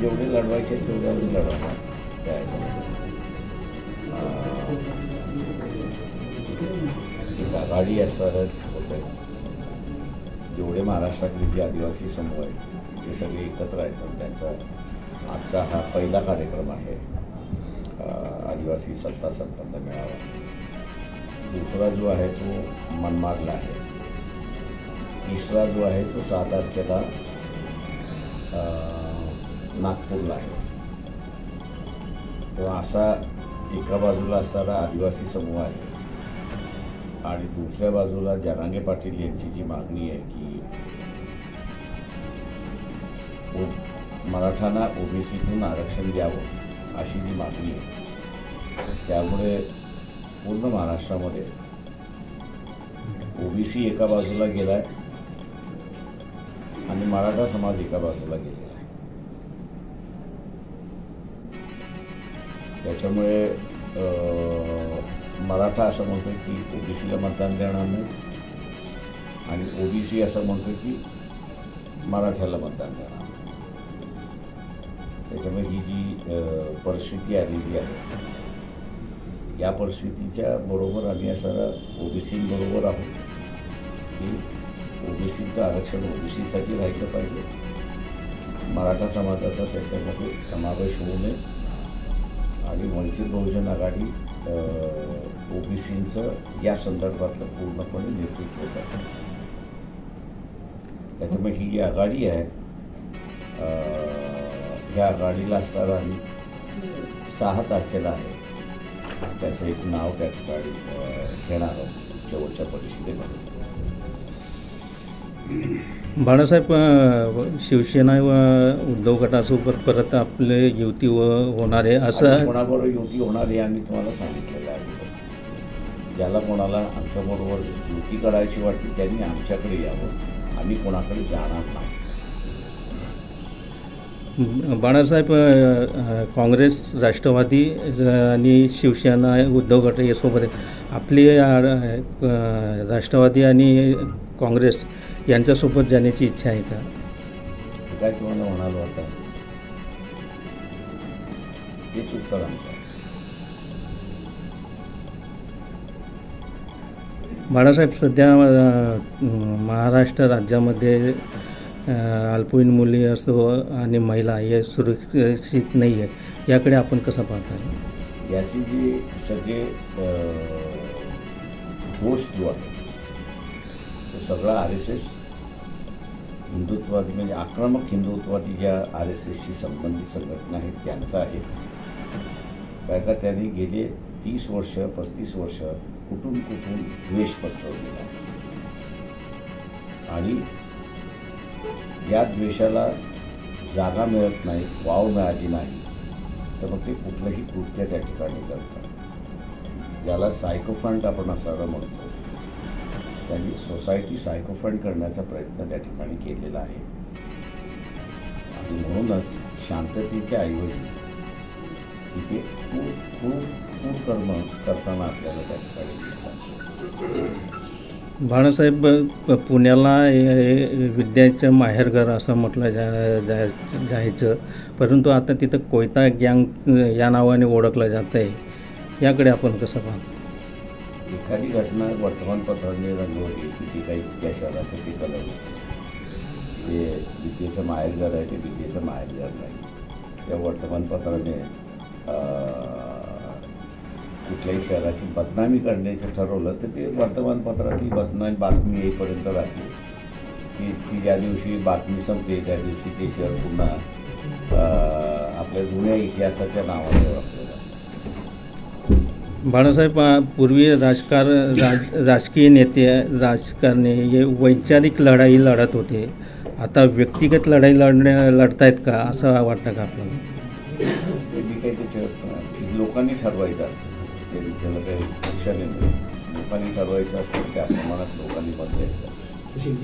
जेवढे लढवायचे तेवढे आम्ही लढवणार त्या एक आघाडी असणारच होते. जेवढे महाराष्ट्रातले जे आदिवासी समूह आहेत ते सगळे एकत्र आहेत. त्यांचा आजचा हा पहिला कार्यक्रम आहे आदिवासी सत्ता संपन्न मेळावा. दुसरा जो आहे तो मनमाडला आहे. तिसरा जो आहे तो 6 तारखेला नागपूरला आहे. तेव्हा असा एका बाजूला असणारा आदिवासी समूह आहे आणि दुसऱ्या बाजूला जरांगे पाटील यांची जी मागणी आहे की मराठांना ओबीसीतून आरक्षण द्यावं अशी जी मागणी आहे. त्यामुळे पूर्ण महाराष्ट्रामध्ये ओबीसी एका बाजूला गेला आहे आणि मराठा समाज एका बाजूला गेलेला आहे. त्याच्यामुळे मराठा असं म्हणतो की ओबीसीला मतदान देणार नाही आणि ओबीसी असं म्हणतो की मराठ्याला मतदान देणार. त्याच्यामुळे ही जी परिस्थिती आलेली आहे या परिस्थितीच्या बरोबर आम्ही असं ओबीसीबरोबर आहोत की ओबीसीचं आरक्षण ओबीसीसाठी राहिलं पाहिजे. मराठा समाजाचा त्याच्यामध्ये समावेश होऊ नये आणि वंचित बहुजन आघाडी ओबीसींचं या संदर्भातलं पूर्णपणे नेतृत्व करते. त्याच्यामुळे ही जी आघाडी आहे ह्या आघाडीला असताना आम्ही 6 तारखेला आहे त्याचं एक नाव त्या ठिकाणी घेणार आहोत शेवटच्या परिषदेमध्ये. बाळासाहेब, शिवसेना व उद्धव गटासोबत परत आपले युती होणार आहे असं कोणाबरोबर युती होणार हे आम्ही तुम्हाला सांगितलेलं आहे. ज्याला कोणाला आमच्याबरोबर युती करायची वाटते त्यांनी आमच्याकडे यावं. आम्ही कोणाकडे जाणार नाही. बाळासाहेब, काँग्रेस, राष्ट्रवादी आणि शिवसेना उद्धव गट यासोबत आपली राष्ट्रवादी आणि काँग्रेस यांच्यासोबत जाण्याची इच्छा आहे का? काय तुम्हाला म्हणालो आता हेच उत्तर आमचं. बाळासाहेब, सध्या महाराष्ट्र राज्यामध्ये अल्पवयीन मुली असो आणि महिला हे सुरक्षित नाही आहे. याकडे आपण कसं पाहता? याची जी सगळे दोष जो आहे तो सगळा RSS हिंदुत्ववादी म्हणजे आक्रमक हिंदुत्ववादी ज्या RSSशी संबंधित संघटना आहेत त्यांचा आहे. कारण का त्यांनी गेले 30 वर्ष 35 वर्ष कुठून द्वेष पसरवलेला आणि या द्वेषाला जागा मिळत नाही, वाव मिळाली नाही तर मग ते कुठलंही कृत्य त्या ठिकाणी करतात. ज्याला सायकोफंट आपण असं म्हणतो त्यांनी सोसायटी सायकोफंट करण्याचा प्रयत्न त्या ठिकाणी केलेला आहे आणि म्हणूनच शांततेच्या ऐवजी तिथे खूप कर्म करताना आपल्याला त्या ठिकाणी दिसतात. बाळासाहेब, पुण्याला विद्याचं माहेरघर असं म्हटलं जायचं, परंतु आता तिथं कोयता गँग या नावाने ओळखलं जात आहे. याकडे आपण कसं पाहतो? एखादी घटना वर्तमानपत्राने रंगवली की ती काही त्या शहराचं ते कलर ते विद्येचं माहेरघर आहे ते विद्येचं माहेरघर नाही. त्या वर्तमानपत्राने कुठल्याही शहराची बदनामी करण्याचं ठरवलं तर ते वर्तमानपत्रातली बातमी येईपर्यंत राहते की ती ज्या दिवशी बातमी संपते त्या दिवशी ते शहर पुन्हा आपल्या जुन्या इतिहासाच्या नावाने ओळखलं जातं. बाळासाहेब, पूर्वी राजकीय नेते राजकारणी हे वैचारिक लढाई लढत होते. आता व्यक्तिगत लढाई लढतायत का असं वाटतं का आपल्याला? मी काही ते लोकांनी ठरवायचं असतं. त्याला काही शिक्षा नाही. लोकांनी ठरवायचं असतं त्या प्रमाणात लोकांनी मत द्यायचं असतं.